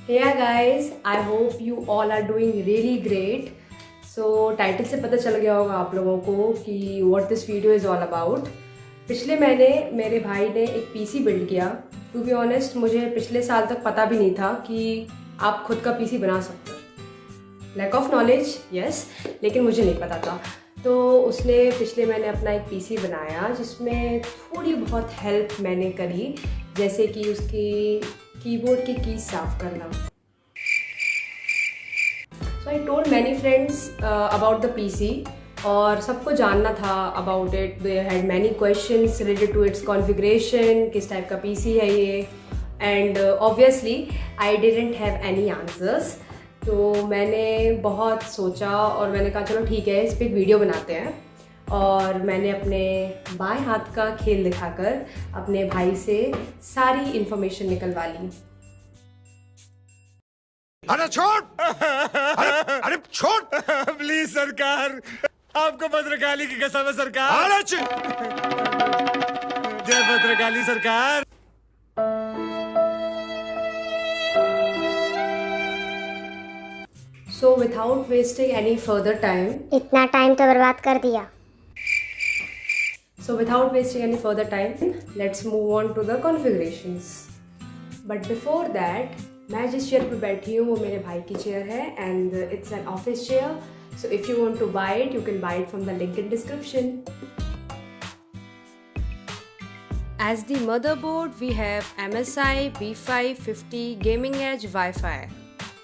Hey guys, I hope you all are doing really great. So title से पता चल गया होगा आप लोगों को कि what this video is all about. पिछले महीने मेरे भाई ने एक पीसी बिल्ड किया. To be honest, मुझे पिछले साल तक पता भी नहीं था कि आप खुद का पीसी बना सकते हो. Lack of knowledge, yes, लेकिन मुझे नहीं पता था. तो उसने पिछले महीने अपना एक पीसी बनाया जिसमें थोड़ी बहुत हेल्प मैंने करी, जैसे कि उसकी कीबोर्ड की कीज साफ करना. So I told many friends about the PC और सबको जानना था about it. They had many questions related to its configuration, किस टाइप का पीसी है ये, and obviously I didn't have any answers. तो मैंने बहुत सोचा और मैंने कहा चलो ठीक है, इस पर एक वीडियो बनाते हैं. और मैंने अपने बाएं हाथ का खेल दिखाकर अपने भाई से सारी इन्फॉर्मेशन निकलवा ली. अरे छोड़! अरे छोड़! प्लीज सरकार, आपको भद्रकाली की कसम है सरकार. अरे जय भद्रकाली सरकार. So without wasting any further time, इतना टाइम तो बर्बाद कर दिया. So without wasting any further time, let's move on to the configurations. But before that, मैं जिस चेयर पे बैठी हूँ वो मेरे भाई की चेयर है and it's an office chair. So if you want to buy it, you can buy it from the link in description. As the motherboard, we have MSI B550 Gaming Edge Wi-Fi.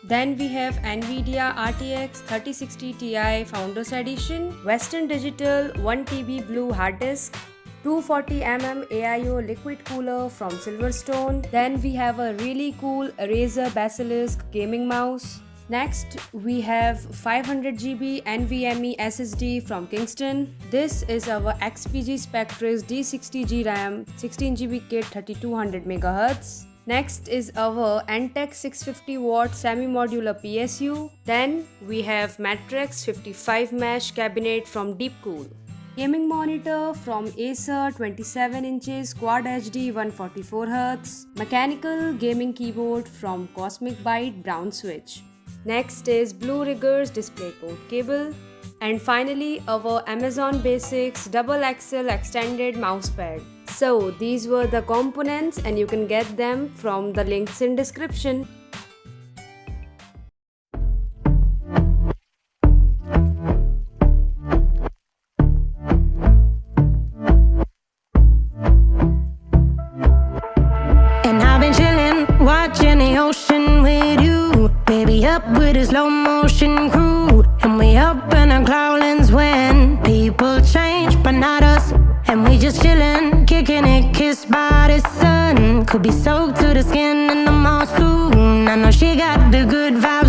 Then we have NVIDIA RTX 3060 Ti Founders Edition, Western Digital 1TB Blue hard disk, 240mm AIO liquid cooler from Silverstone. Then we have a really cool Razer Basilisk gaming mouse. Next we have 500GB NVMe SSD from Kingston. This is our XPG Spectris D60G RAM 16GB kit 3200MHz. Next is our Antec 650 watt semi-modular PSU. Then we have Matrix 55 mesh cabinet from Deepcool. Gaming monitor from Acer 27 inches Quad HD 144Hz. Mechanical gaming keyboard from Cosmic Byte Brown Switch. Next is Blue Riggers DisplayPort cable. And finally our Amazon Basics double XL extended mousepad. So these were the components and you can get them from the links in description. And I've been chillin', watching the ocean with you. Baby up with a slow motion crew. And we up in our cloudlands when people change, but not us. And we just chillin', kicking it, kissed by the sun. Could be soaked to the skin in the mall soon. I know she got the good vibe.